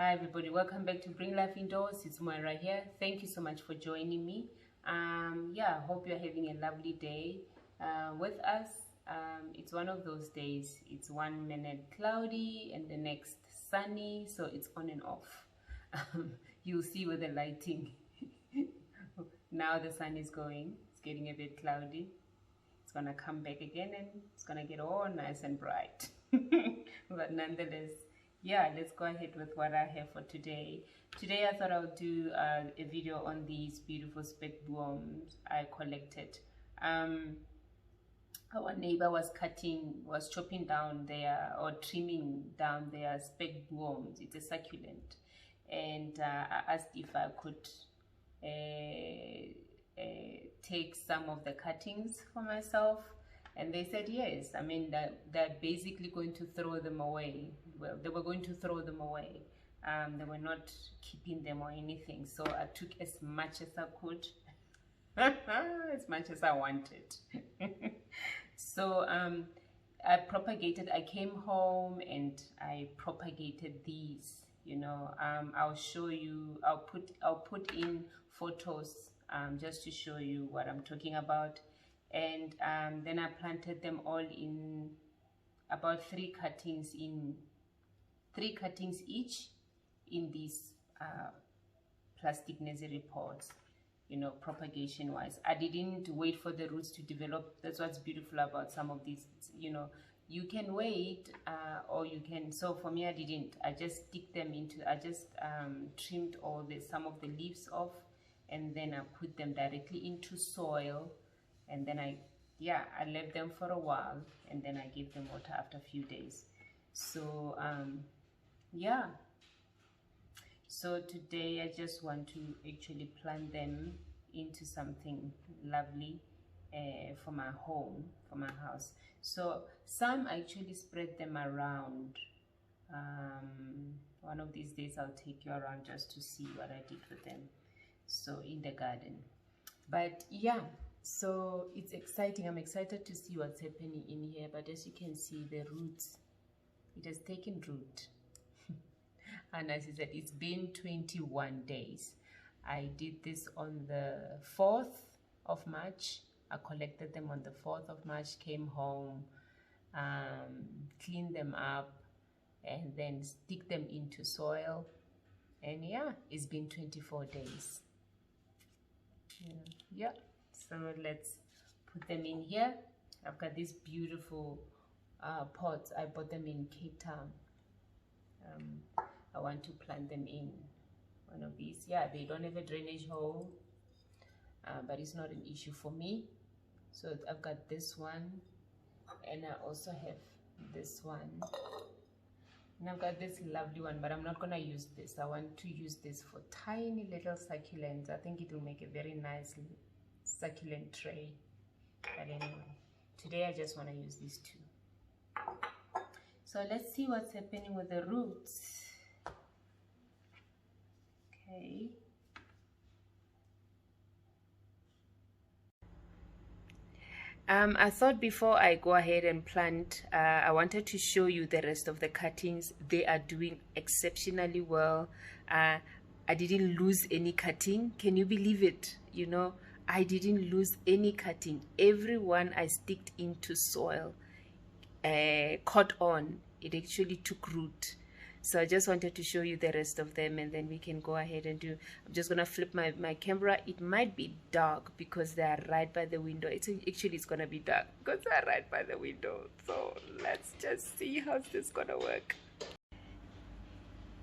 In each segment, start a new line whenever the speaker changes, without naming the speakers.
Hi everybody, welcome back to Bring Life Indoors. It's Moira here. Thank you so much for joining me. Hope you're having a lovely day with us. It's one of those days. It's 1 minute cloudy and the next sunny, so it's on and off. You'll see with the lighting. Now the sun is going. It's getting a bit cloudy. It's gonna come back again and it's gonna get all nice and bright. But nonetheless, yeah, let's go ahead with what I have for today. Today I thought I would do a video on these beautiful Spekbooms I collected. Our neighbor was chopping down or trimming down their Spekbooms. It's a succulent, and I asked if I could take some of the cuttings for myself, and they said yes. I mean, they're basically going to throw them away. Well, they were going to throw them away. They were not keeping them or anything, so I took as much as I could. As much as I wanted. So I came home and I propagated these, I'll show you. I'll put in photos just to show you what I'm talking about. And then I planted them all in about three cuttings each in these plastic nursery pots, propagation wise. I didn't wait for the roots to develop. That's what's beautiful about some of these. You can wait or you can. So for me, I didn't. I just trimmed some of the leaves off, and then I put them directly into soil, and then I left them for a while, and then I gave them water after a few days. So so today I just want to actually plant them into something lovely for my home, for my house. So some actually spread them around. One of these days I'll take you around just to see what I did with them, so in the garden. But yeah, so it's exciting. I'm excited to see what's happening in here. But as you can see, the roots, it has taken root. And as I said, it's been 21 days. I did this on the 4th of March. I collected them on the 4th of March, came home, cleaned them up, and then stick them into soil. And yeah, it's been 24 days. Yeah, so let's put them in here. I've got these beautiful pots. I bought them in Cape Town. I want to plant them in one of these. Yeah, they don't have a drainage hole, but it's not an issue for me. So I've got this one, and I also have this one, and I've got this lovely one, but I'm not gonna use this. I want to use this for tiny little succulents. I think it will make a very nice succulent tray. But anyway, today I just want to use these two. So let's see what's happening with the roots. Okay. I thought before I go ahead and plant, I wanted to show you the rest of the cuttings. They are doing exceptionally well. I didn't lose any cutting. Can you believe it? I didn't lose any cutting. Every one I sticked into soil, caught on. It actually took root. So I just wanted to show you the rest of them, and then we can go ahead and do. I'm just gonna flip my camera. It might be dark because they are right by the window. It's gonna be dark because they are right by the window. So let's just see how's this gonna work.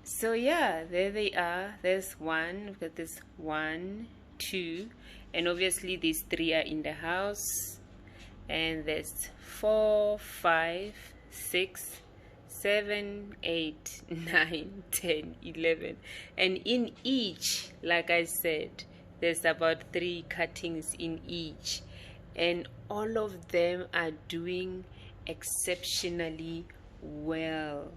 So yeah, there they are. There's one. We've got this 1, 2, and obviously these 3 are in the house, and there's 4, 5, 6, 7, 8, 9, 10, 11, and in each, like I said, there's about 3 cuttings in each, and all of them are doing exceptionally well.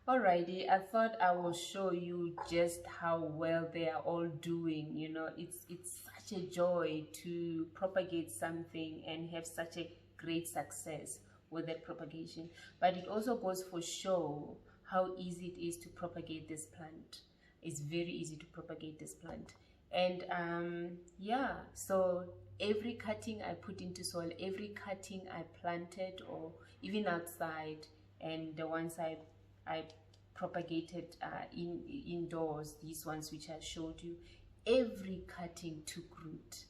Alrighty, I thought I will show you just how well they are all doing. It's such a joy to propagate something and have such a great success with that propagation. But it also goes for show how easy it is to propagate this plant. It's very easy to propagate this plant. And yeah, so every cutting I put into soil, every cutting I planted, or even outside, and the ones I propagated indoors, these ones which I showed you, every cutting took root.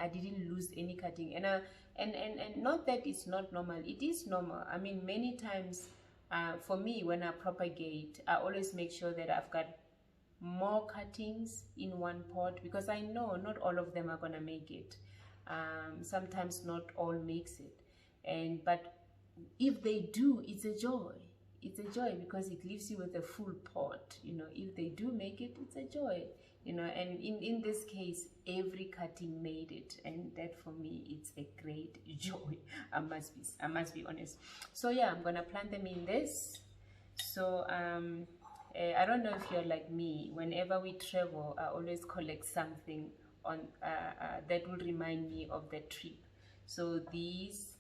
I didn't lose any cutting. And not that it's not normal, it is normal. I mean, many times for me, when I propagate, I always make sure that I've got more cuttings in one pot, because I know not all of them are gonna make it. Sometimes not all makes it, but if they do, it's a joy. It's a joy, because it leaves you with a full pot. You know, if they do make it, it's a joy. You know, and in this case, every cutting made it, and that for me, it's a great joy. I must be honest. So yeah, I'm gonna plant them in this. So I don't know if you're like me. Whenever we travel, I always collect something on that will remind me of the trip. So these,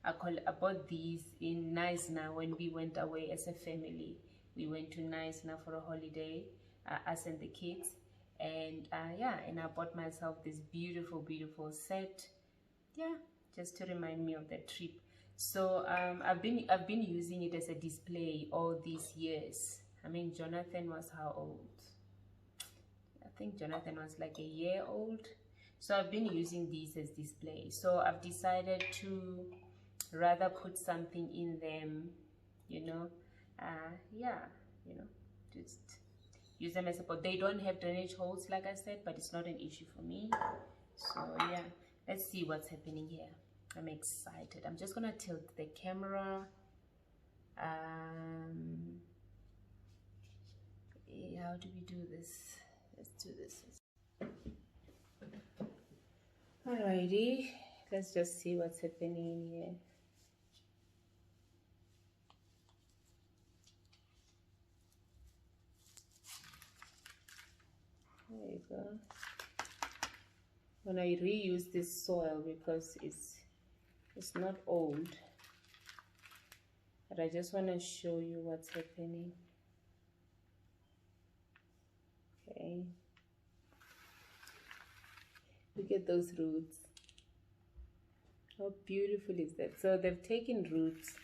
I bought these in Naisna when we went away as a family. We went to Naisna for a holiday, us and the kids. And yeah, and I bought myself this beautiful set, yeah, just to remind me of that trip. So I've been using it as a display all these years. I mean, Jonathan was how old? I think Jonathan was like a year old. So I've been using these as display. So I've decided to rather put something in them, you know, yeah, you know, just use them as a pot. They don't have drainage holes, like I said, but it's not an issue for me. So yeah, let's see what's happening here. I'm excited. I'm just gonna tilt the camera. How do we do this? Let's do this. Alrighty, let's just see what's happening in here. There you go. When I reuse this soil, because it's not old, but I just want to show you what's happening. Okay, look at those roots. How beautiful is that? So they've taken roots,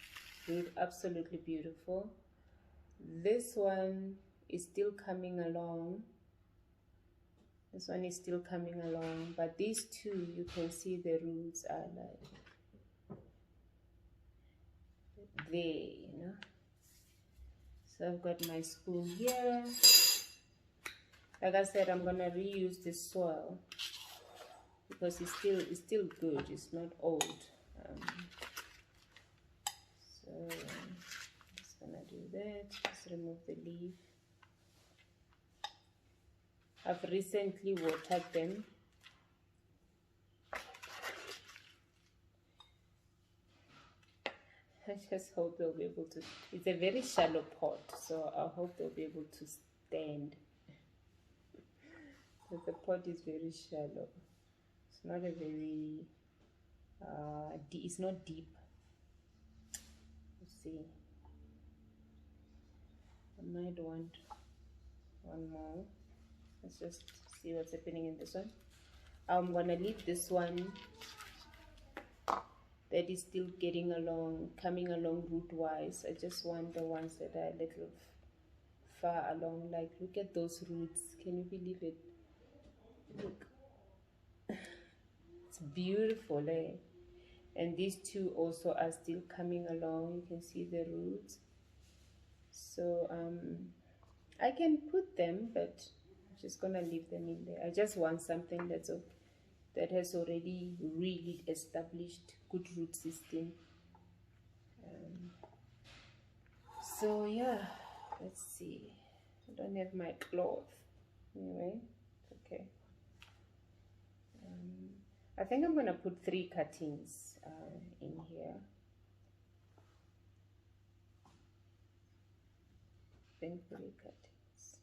absolutely beautiful. This one is still coming along. This one is still coming along, but these two, you can see the roots are like there, you know. So I've got my spoon here. Like I said, I'm gonna reuse this soil because it's still good. It's not old. So I'm just gonna do that. Just remove the leaf. I've recently watered them. I just hope they'll be able to. It's a very shallow pot, so I hope they'll be able to stand. But the pot is very shallow. It's not a very. It's not deep. Let's see. I might want one more. Let's just see what's happening in this one. I'm gonna leave this one that is still getting along, coming along root wise. I just want the ones that are a little far along. Like, look at those roots. Can you believe it? Look, it's beautiful, eh? And these two also are still coming along. You can see the roots. So I can put them, but I'm just gonna leave them in there. I just want something that has already really established good root system. So yeah, let's see. I don't have my cloth. Anyway, okay. I think I'm gonna put 3 cuttings in here. I think 3 cuttings.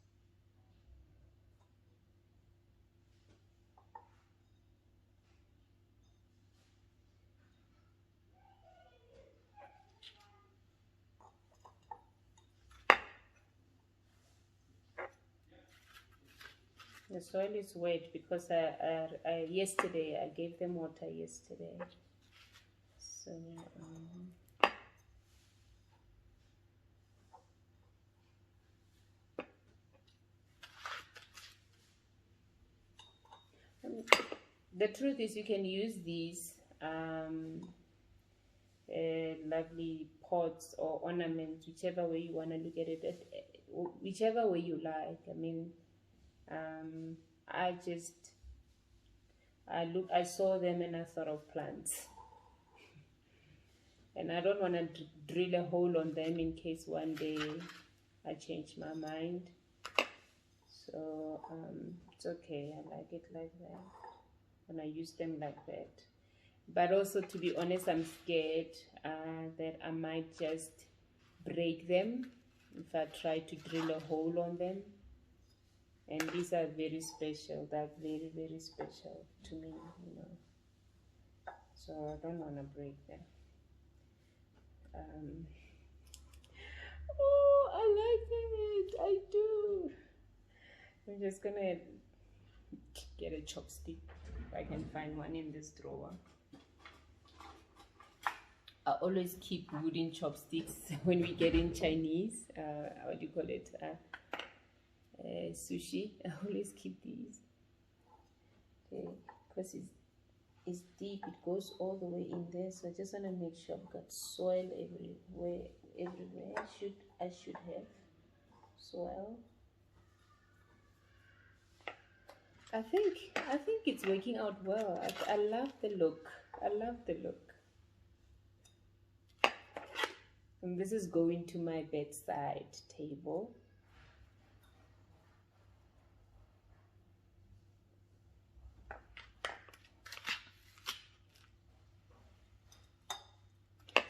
The soil is wet because yesterday I gave them water yesterday. So the truth is, you can use these lovely pots or ornaments, whichever way you want to look at it, whichever way you like. I mean, I saw them and I thought of plants. And I don't want to drill a hole on them in case one day I change my mind. So it's okay. I like it like that. And I use them like that. But also, to be honest, I'm scared that I might just break them if I try to drill a hole on them. And these are very special. They're very, very special to me, you know. So I don't want to break them. Oh, I like it. I do. I'm just gonna get a chopstick if I can find one in this drawer. I always keep wooden chopsticks when we get in Chinese. What do you call it? Sushi. I always keep these. Okay, because it's deep. It goes all the way in there. So I just want to make sure I've got soil everywhere. I should have soil. I think it's working out well. I love the look. I love the look. And this is going to my bedside table.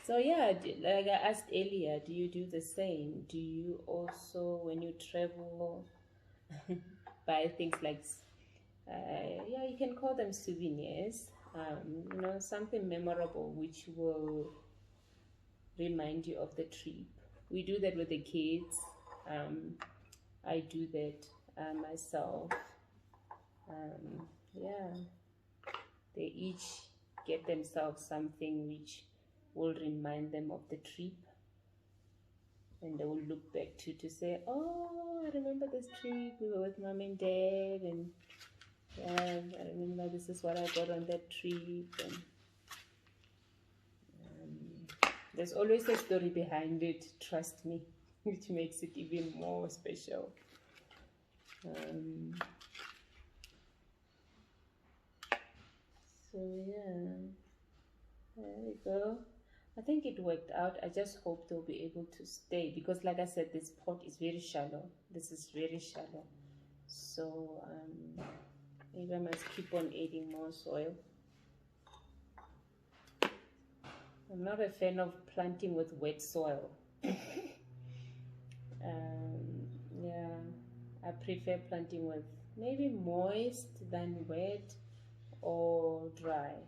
So yeah, like I asked earlier, do you do the same? Do you also, when you travel, buy things like, yeah, you can call them souvenirs, you know, something memorable which will remind you of the trip. We do that with the kids. I do that myself. Yeah, they each get themselves something which will remind them of the trip, and they will look back to say, oh, I remember this trip, we were with mom and dad, and yeah, I remember this is what I got on that trip. And there's always a story behind it, trust me, which makes it even more special. So yeah, there we go. I think it worked out. I just hope they'll be able to stay, because like I said, this pot is very shallow. This is very shallow. So maybe I must keep on adding more soil. I'm not a fan of planting with wet soil. Yeah, I prefer planting with maybe moist than wet or dry.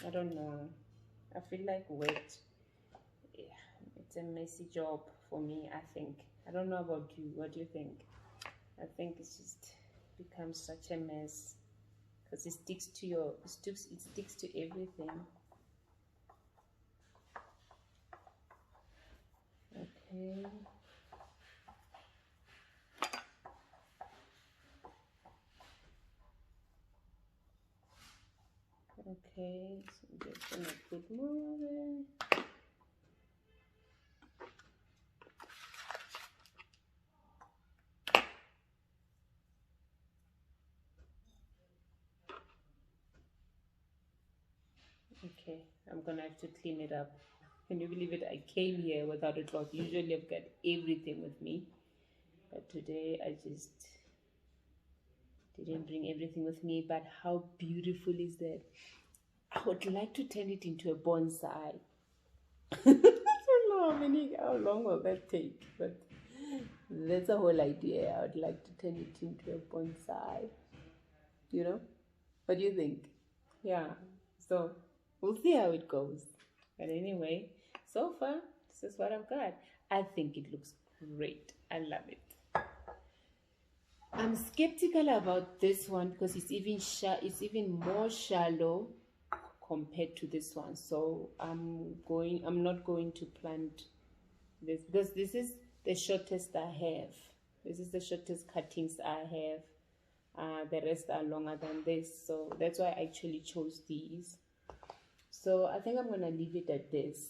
I don't know. I feel like wet, yeah, it's a messy job for me, I think. I don't know about you. What do you think? I think it's just becomes such a mess because it sticks to it sticks to everything. Okay. Okay, so I'm just gonna put more there. Okay, I'm gonna have to clean it up. Can you believe it? I came here without a cloth. Usually I've got everything with me, but today I just didn't bring everything with me. But how beautiful is that? I would like to turn it into a bonsai. I don't know how long will that take, but that's the whole idea. I would like to turn it into a bonsai. You know? What do you think? Yeah. So we'll see how it goes. But anyway, so far, this is what I've got. I think it looks great. I love it. I'm skeptical about this one because it's even more shallow compared to this one. So I'm not going to plant this because this is the shortest I have. This is the shortest cuttings I have. The rest are longer than this, so that's why I actually chose these. So I think I'm gonna leave it at this.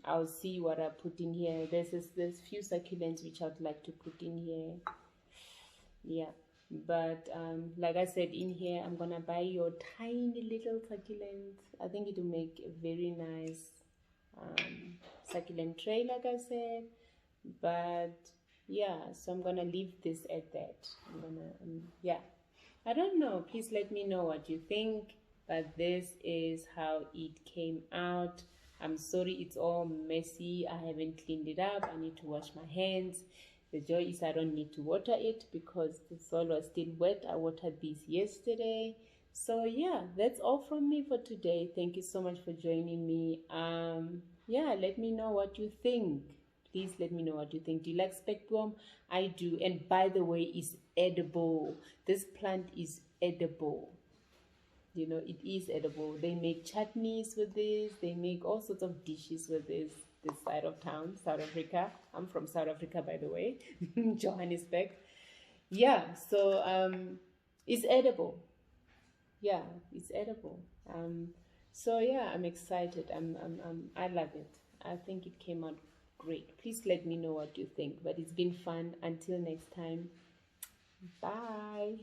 I'll see what I put in here. There's few succulents which I'd like to put in here. Yeah, but like I said, in here I'm gonna buy your tiny little succulent. I think it will make a very nice succulent tray, like I said. But yeah, so I'm gonna leave this at that. I'm gonna yeah, I don't know, please let me know what you think. But this is how it came out. I'm sorry it's all messy, I haven't cleaned it up, I need to wash my hands. The joy is I don't need to water it because the soil was still wet. I watered these yesterday. So yeah, that's all from me for today. Thank you so much for joining me. Yeah, let me know what you think. Please let me know what you think. Do you like Spekboom? I do. And by the way, it's edible. This plant is edible. You know, it is edible. They make chutneys with this. They make all sorts of dishes with this side of town, South Africa. I'm from South Africa, by the way, Johannesburg. Yeah, so it's edible. Yeah, it's edible. So yeah, I'm excited. I love it. I think it came out great. Please let me know what you think. But it's been fun. Until next time, bye.